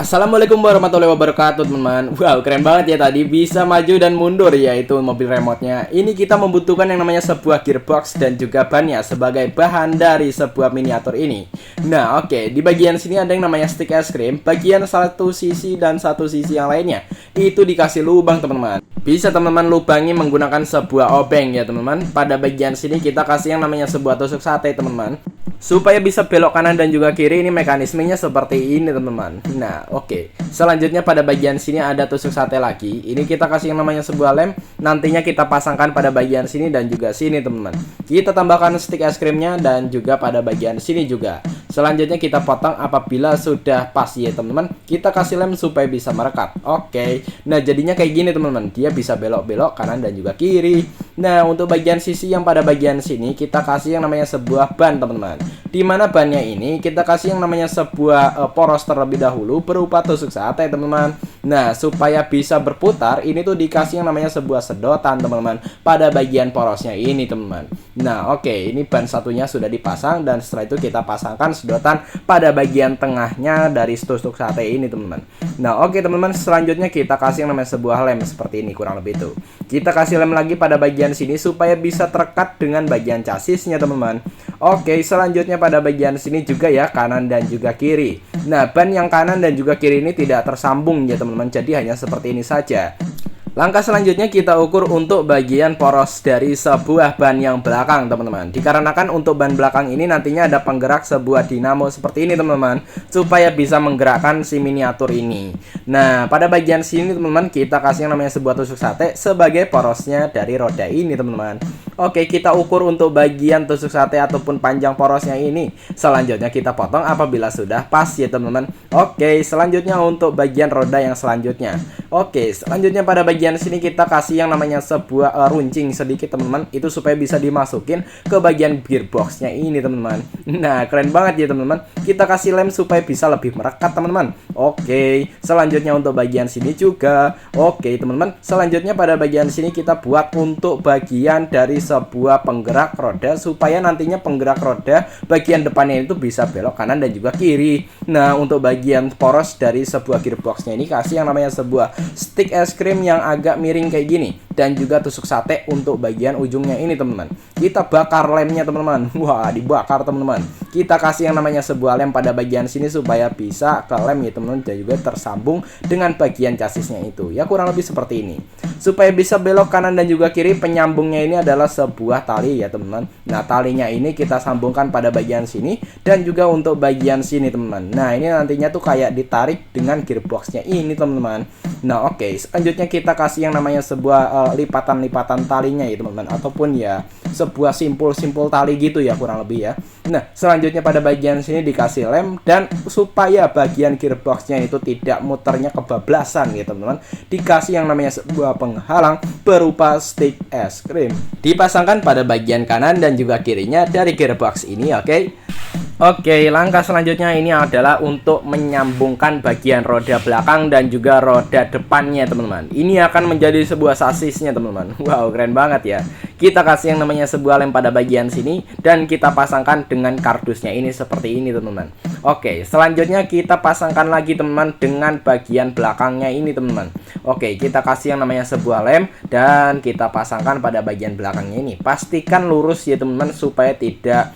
Assalamualaikum warahmatullahi wabarakatuh teman-teman. Wow, keren banget ya, tadi bisa maju dan mundur ya itu mobil remote-nya. Ini kita membutuhkan yang namanya sebuah gearbox dan juga bannya sebagai bahan dari sebuah miniatur ini. Nah oke, di bagian sini ada yang namanya stick es krim. Bagian satu sisi dan satu sisi yang lainnya itu dikasih lubang teman-teman. Bisa teman-teman lubangi menggunakan sebuah obeng ya teman-teman. Pada bagian sini kita kasih yang namanya sebuah tusuk sate teman-teman, supaya bisa belok kanan dan juga kiri. Ini mekanismenya seperti ini teman-teman. Nah oke, selanjutnya pada bagian sini ada tusuk sate lagi. Ini kita kasih yang namanya sebuah lem. Nantinya kita pasangkan pada bagian sini dan juga sini teman-teman. Kita tambahkan stick es krimnya dan juga pada bagian sini juga. Selanjutnya kita potong apabila sudah pas ya teman-teman. Kita kasih lem supaya bisa merekat. Oke, nah jadinya kayak gini teman-teman. Dia bisa belok-belok kanan dan juga kiri. Nah untuk bagian sisi yang pada bagian sini kita kasih yang namanya sebuah ban teman-teman. Dimana bannya ini kita kasih yang namanya sebuah poros terlebih dahulu berupa tusuk sate teman-teman. Nah supaya bisa berputar ini tuh dikasih yang namanya sebuah sedotan teman-teman pada bagian porosnya ini teman-teman. Nah oke, ini ban satunya sudah dipasang dan setelah itu kita pasangkan sedotan pada bagian tengahnya dari tusuk sate ini teman-teman. Nah oke teman-teman, selanjutnya kita kasih yang namanya sebuah lem seperti ini kurang lebih itu. Kita kasih lem lagi pada bagian sini supaya bisa terkat dengan bagian chassisnya teman-teman. Oke, selanjutnya pada bagian sini juga ya, kanan dan juga kiri. Nah ban yang kanan dan juga kiri ini tidak tersambung ya teman-teman, jadi hanya seperti ini saja. Langkah selanjutnya kita ukur untuk bagian poros dari sebuah ban yang belakang teman-teman. Dikarenakan untuk ban belakang ini nantinya ada penggerak sebuah dinamo seperti ini teman-teman, supaya bisa menggerakkan si miniatur ini. Nah pada bagian sini teman-teman kita kasih yang namanya sebuah tusuk sate sebagai porosnya dari roda ini teman-teman. Oke, kita ukur untuk bagian tusuk sate ataupun panjang porosnya ini. Selanjutnya kita potong apabila sudah pas ya teman-teman. Oke, selanjutnya untuk bagian roda yang selanjutnya. Oke, selanjutnya pada bagian sini kita kasih yang namanya sebuah runcing sedikit teman-teman, itu supaya bisa dimasukin ke bagian gearboxnya ini teman-teman. Nah keren banget ya teman-teman. Kita kasih lem supaya bisa lebih merekat teman-teman. Oke, selanjutnya untuk bagian sini juga. Oke teman-teman, selanjutnya pada bagian sini kita buat untuk bagian dari sebuah penggerak roda, supaya nantinya penggerak roda bagian depannya itu bisa belok kanan dan juga kiri. Nah untuk bagian poros dari sebuah gearboxnya ini kasih yang namanya sebuah stick es krim yang agak miring kayak gini, dan juga tusuk sate untuk bagian ujungnya ini teman-teman. Kita bakar lemnya teman-teman. Wah dibakar teman-teman. Kita kasih yang namanya sebuah lem pada bagian sini supaya bisa ke lem ya teman-teman, dan juga tersambung dengan bagian chassisnya itu ya, kurang lebih seperti ini. Supaya bisa belok kanan dan juga kiri, penyambungnya ini adalah sebuah tali ya teman-teman. Nah talinya ini kita sambungkan pada bagian sini dan juga untuk bagian sini teman-teman. Nah ini nantinya tuh kayak ditarik dengan gearboxnya ini teman-teman. Nah oke, selanjutnya kita kasih yang namanya sebuah lipatan-lipatan talinya ya teman-teman, ataupun ya sebuah simpul-simpul tali gitu ya kurang lebih ya. Nah selanjutnya pada bagian sini dikasih lem, dan supaya bagian gearboxnya itu tidak muternya kebablasan ya teman-teman, dikasih yang namanya sebuah penghalang berupa stick es krim, dipasangkan pada bagian kanan dan juga kirinya dari gearbox ini. Oke, langkah selanjutnya ini adalah untuk menyambungkan bagian roda belakang dan juga roda depannya teman-teman. Ini akan menjadi sebuah chassisnya teman-teman. Wow keren banget ya. Kita kasih yang namanya sebuah lem pada bagian sini dan kita pasangkan dengan kardusnya ini seperti ini teman-teman. Oke, selanjutnya kita pasangkan lagi teman-teman dengan bagian belakangnya ini teman-teman. Oke, kita kasih yang namanya sebuah lem dan kita pasangkan pada bagian belakangnya ini. Pastikan lurus ya teman-teman, supaya tidak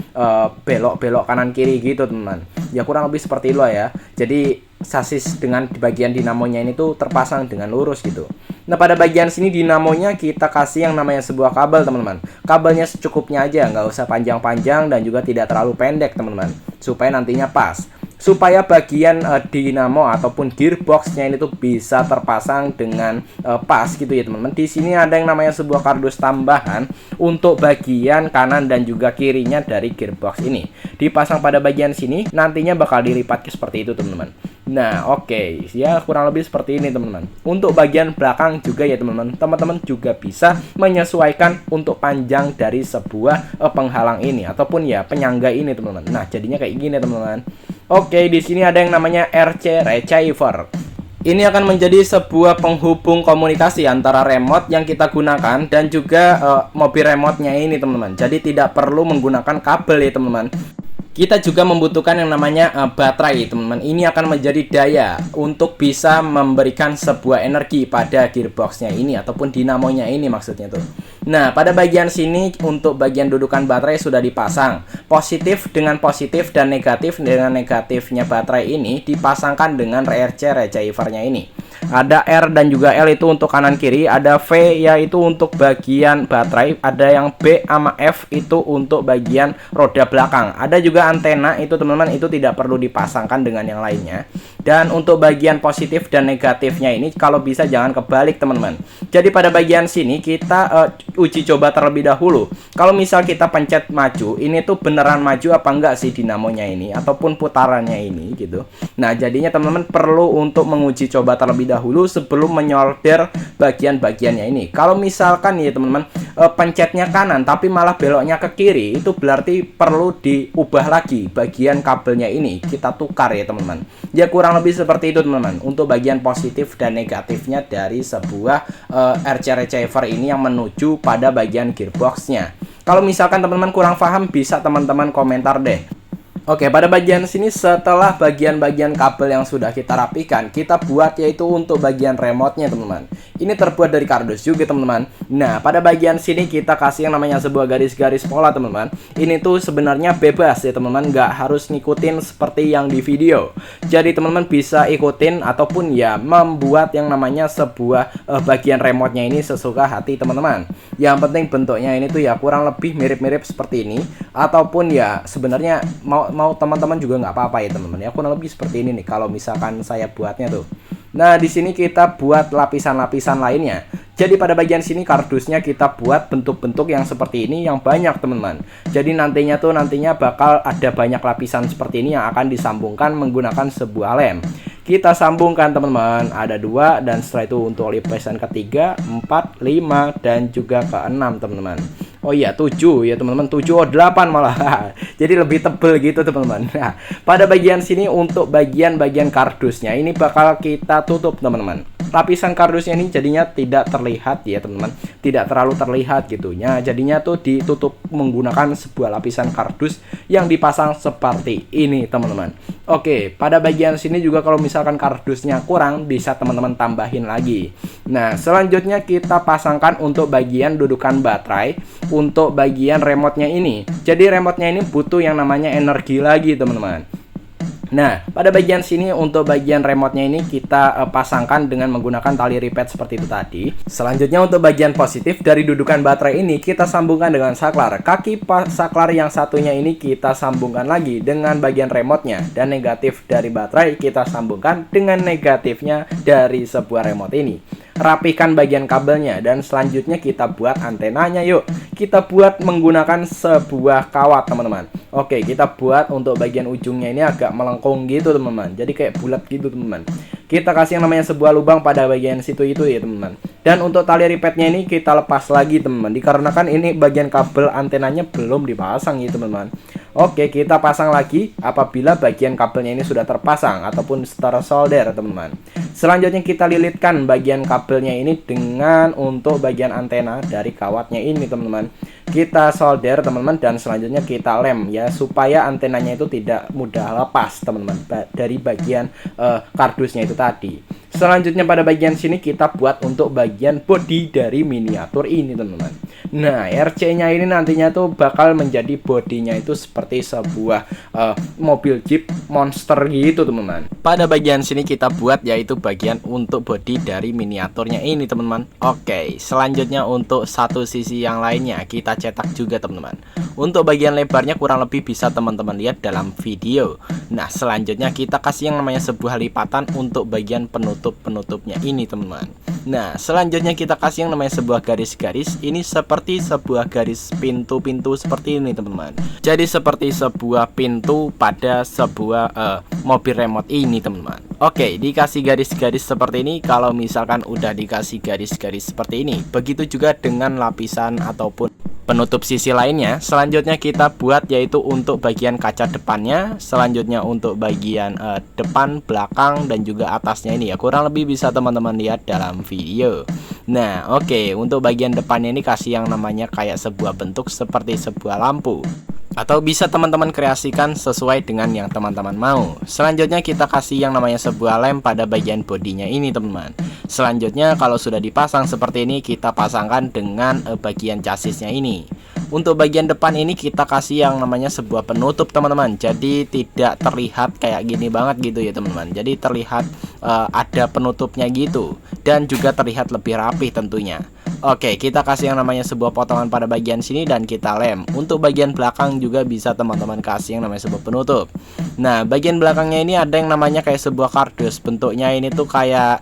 belok-belok kanan kiri gitu teman-teman. Ya kurang lebih seperti itu ya. Jadi chassis dengan di bagian dinamonya ini tuh terpasang dengan lurus gitu. Nah pada bagian sini dinamonya kita kasih yang namanya sebuah kabel teman-teman. Kabelnya secukupnya aja, nggak usah panjang-panjang dan juga tidak terlalu pendek teman-teman, supaya nantinya pas, supaya bagian dinamo ataupun gearboxnya ini tuh bisa terpasang dengan pas gitu ya teman-teman. Di sini ada yang namanya sebuah kardus tambahan untuk bagian kanan dan juga kirinya dari gearbox ini, dipasang pada bagian sini, nantinya bakal dilipat seperti itu teman-teman. Nah oke, ya kurang lebih seperti ini teman-teman. Untuk bagian belakang juga ya teman-teman, teman-teman juga bisa menyesuaikan untuk panjang dari sebuah penghalang ini ataupun ya penyangga ini teman-teman. Nah jadinya kayak gini teman-teman. Oke, di sini ada yang namanya RC receiver. Ini akan menjadi sebuah penghubung komunikasi antara remote yang kita gunakan dan juga mobil remote-nya ini teman-teman. Jadi tidak perlu menggunakan kabel ya teman-teman. Kita juga membutuhkan yang namanya baterai, teman-teman. Ini akan menjadi daya untuk bisa memberikan sebuah energi pada gearboxnya ini ataupun dinamonya ini maksudnya tuh. Nah, pada bagian sini untuk bagian dudukan baterai sudah dipasang. Positif dengan positif dan negatif dengan negatifnya baterai ini dipasangkan dengan RC receivernya ini. Ada R dan juga L itu untuk kanan kiri, ada V yaitu untuk bagian baterai, ada yang B sama F itu untuk bagian roda belakang. Ada juga antena itu teman-teman, itu tidak perlu dipasangkan dengan yang lainnya. Dan untuk bagian positif dan negatifnya ini kalau bisa jangan kebalik teman-teman. Jadi pada bagian sini kita uji coba terlebih dahulu. Kalau misal kita pencet maju, ini tuh beneran maju apa enggak sih dinamonya ini ataupun putarannya ini gitu. Nah, jadinya teman-teman perlu untuk menguji coba terlebih dahulu sebelum menyortir bagian-bagiannya ini. Kalau misalkan ya teman-teman pencetnya kanan tapi malah beloknya ke kiri, itu berarti perlu diubah lagi bagian kabelnya ini, kita tukar ya teman-teman. Ya kurang lebih seperti itu teman-teman untuk bagian positif dan negatifnya dari sebuah RC receiver ini yang menuju pada bagian gearboxnya. Kalau misalkan teman-teman kurang paham bisa teman-teman komentar deh. Oke, pada bagian sini setelah bagian-bagian kabel yang sudah kita rapikan, kita buat yaitu untuk bagian remote-nya teman-teman. Ini terbuat dari kardus juga teman-teman. Nah, pada bagian sini kita kasih yang namanya sebuah garis-garis pola teman-teman. Ini tuh sebenarnya bebas ya teman-teman, nggak harus ngikutin seperti yang di video. Jadi teman-teman bisa ikutin ataupun ya membuat yang namanya sebuah bagian remote-nya ini sesuka hati teman-teman. Yang penting bentuknya ini tuh ya kurang lebih mirip-mirip seperti ini, ataupun ya sebenarnya mau teman-teman juga nggak apa-apa ya teman-teman ya, kurang lebih seperti ini nih kalau misalkan saya buatnya tuh. Nah, di sini kita buat lapisan-lapisan lainnya. Jadi pada bagian sini kardusnya kita buat bentuk-bentuk yang seperti ini yang banyak teman-teman. Jadi nantinya bakal ada banyak lapisan seperti ini yang akan disambungkan menggunakan sebuah lem. Kita sambungkan teman-teman, ada 2 dan setelah itu untuk lapisan ketiga, 4, 5 dan juga ke-6 teman-teman. Oh iya 7 ya teman-teman, 7 oh 8 malah. Jadi lebih tebel gitu teman-teman. Nah, pada bagian sini untuk bagian-bagian kardusnya ini bakal kita tutup teman-teman. Lapisan kardusnya ini jadinya tidak terlihat ya teman-teman, tidak terlalu terlihat gitu ya. Jadinya tuh ditutup menggunakan sebuah lapisan kardus yang dipasang seperti ini teman-teman. Oke, pada bagian sini juga kalau misalkan kardusnya kurang bisa teman-teman tambahin lagi. Nah, selanjutnya kita pasangkan untuk bagian dudukan baterai untuk bagian remote-nya ini. Jadi remote-nya ini butuh yang namanya energi lagi teman-teman. Nah, pada bagian sini untuk bagian remote-nya ini kita pasangkan dengan menggunakan tali ripet seperti itu tadi. Selanjutnya untuk bagian positif dari dudukan baterai ini kita sambungkan dengan saklar. Kaki saklar yang satunya ini kita sambungkan lagi dengan bagian remote-nya. Dan negatif dari baterai kita sambungkan dengan negatifnya dari sebuah remote ini. Rapikan bagian kabelnya dan selanjutnya kita buat antenanya yuk. Kita buat menggunakan sebuah kawat teman-teman. Oke, kita buat untuk bagian ujungnya ini agak melengkung gitu teman-teman. Jadi kayak bulat gitu teman-teman. Kita kasih yang namanya sebuah lubang pada bagian situ itu ya teman-teman. Dan untuk tali ripetnya ini kita lepas lagi teman-teman, dikarenakan ini bagian kabel antenanya belum dipasang ya teman-teman. Oke, kita pasang lagi apabila bagian kabelnya ini sudah terpasang ataupun tersolder teman-teman. Selanjutnya kita lilitkan bagian kabelnya ini dengan untuk bagian antena dari kawatnya ini teman-teman. Kita solder teman-teman dan selanjutnya kita lem ya supaya antenanya itu tidak mudah lepas teman-teman dari bagian kardusnya itu tadi. Selanjutnya pada bagian sini kita buat untuk bagian bodi dari miniatur ini teman-teman. Nah, RC-nya ini nantinya tuh bakal menjadi bodinya itu seperti sebuah mobil Jeep monster gitu teman-teman. Pada bagian sini kita buat yaitu bagian untuk bodi dari miniaturnya ini teman-teman. Oke, selanjutnya untuk satu sisi yang lainnya kita cetak juga teman-teman. Untuk bagian lebarnya kurang lebih bisa teman-teman lihat dalam video. Nah, selanjutnya kita kasih yang namanya sebuah lipatan untuk bagian penutupnya ini teman-teman. Nah, selanjutnya kita kasih yang namanya sebuah garis-garis. Ini seperti sebuah garis pintu-pintu seperti ini teman-teman. Jadi seperti sebuah pintu pada sebuah mobil remote ini teman-teman. Oke, dikasih garis-garis seperti ini. Kalau misalkan udah dikasih garis-garis seperti ini, begitu juga dengan lapisan ataupun penutup sisi lainnya. Selanjutnya kita buat yaitu untuk bagian kaca depannya, selanjutnya untuk bagian depan, belakang dan juga atasnya ini ya. Kurang lebih bisa teman-teman lihat dalam video. Nah, oke, untuk bagian depannya ini kasih yang namanya kayak sebuah bentuk seperti sebuah lampu. atau bisa teman-teman kreasikan sesuai dengan yang teman-teman mau. Selanjutnya kita kasih yang namanya sebuah lem pada bagian bodinya ini teman-teman. Selanjutnya kalau sudah dipasang seperti ini, kita pasangkan dengan bagian chassisnya ini. Untuk bagian depan ini kita kasih yang namanya sebuah penutup teman-teman. Jadi tidak terlihat kayak gini banget gitu ya teman-teman. Jadi terlihat ada penutupnya gitu, dan juga terlihat lebih rapi tentunya. Oke, kita kasih yang namanya sebuah potongan pada bagian sini dan kita lem. Untuk bagian belakang juga bisa teman-teman kasih yang namanya sebuah penutup. Nah, bagian belakangnya ini ada yang namanya kayak sebuah kardus. Bentuknya ini tuh kayak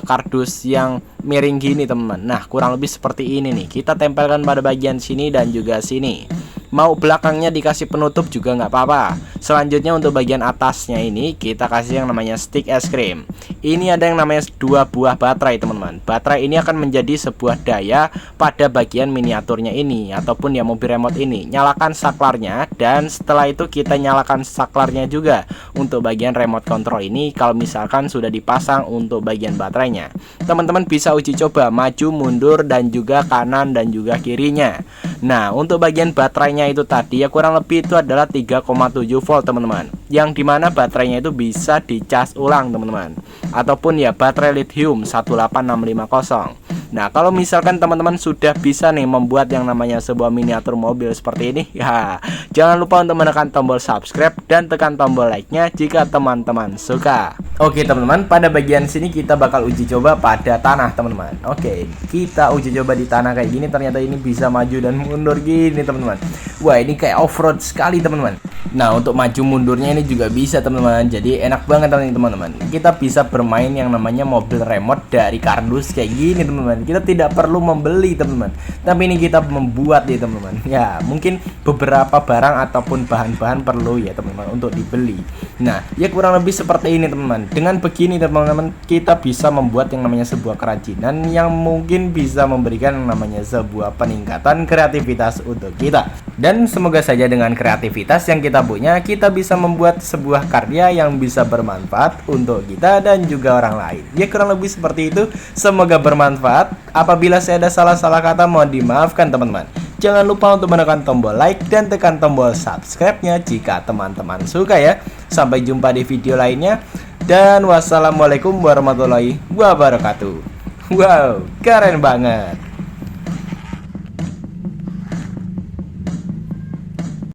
kardus yang miring gini teman-teman. Nah, kurang lebih seperti ini nih. Kita tempelkan pada bagian sini dan juga sini. Mau belakangnya dikasih penutup juga nggak apa-apa. Selanjutnya untuk bagian atasnya ini kita kasih yang namanya stick es krim. Ini ada yang namanya 2 buah baterai teman-teman. Baterai ini akan menjadi sebuah daya pada bagian miniaturnya ini, ataupun ya mobil remote ini. Nyalakan saklarnya, dan setelah itu kita nyalakan saklarnya juga untuk bagian remote control ini. Kalau misalkan sudah dipasang untuk bagian baterainya, teman-teman bisa uji coba maju, mundur, dan juga kanan dan juga kirinya. Nah, untuk bagian baterainya itu tadi ya kurang lebih itu adalah 3,7 volt teman-teman, yang dimana baterainya itu bisa dicas ulang teman-teman, ataupun ya baterai lithium 18650. Nah, kalau misalkan teman-teman sudah bisa nih membuat yang namanya sebuah miniatur mobil seperti ini, ya jangan lupa untuk menekan tombol subscribe dan tekan tombol like-nya jika teman-teman suka. Oke teman-teman, pada bagian sini kita bakal uji coba pada tanah teman-teman. Oke, kita uji coba di tanah kayak gini, ternyata ini bisa maju dan mundur gini teman-teman. Wah, ini kayak off-road sekali teman-teman. Nah, untuk maju mundurnya ini juga bisa teman-teman. Jadi enak banget teman-teman. Kita bisa bermain yang namanya mobil remote dari kardus kayak gini teman-teman. Kita tidak perlu membeli teman-teman, tapi ini kita membuat ya teman-teman. Ya, mungkin beberapa barang ataupun bahan-bahan perlu ya teman-teman untuk dibeli. Nah, ya kurang lebih seperti ini teman-teman. Dengan begini teman-teman, kita bisa membuat yang namanya sebuah kerajinan yang mungkin bisa memberikan yang namanya sebuah peningkatan kreativitas untuk kita. Dan semoga saja dengan kreativitas yang kita punya, kita bisa membuat sebuah karya yang bisa bermanfaat untuk kita dan juga orang lain. Ya kurang lebih seperti itu. Semoga bermanfaat. Apabila saya ada salah-salah kata, mohon dimaafkan teman-teman. Jangan lupa untuk menekan tombol like dan tekan tombol subscribe-nya jika teman-teman suka ya. Sampai jumpa di video lainnya. Dan wassalamualaikum warahmatullahi wabarakatuh. Wow, keren banget.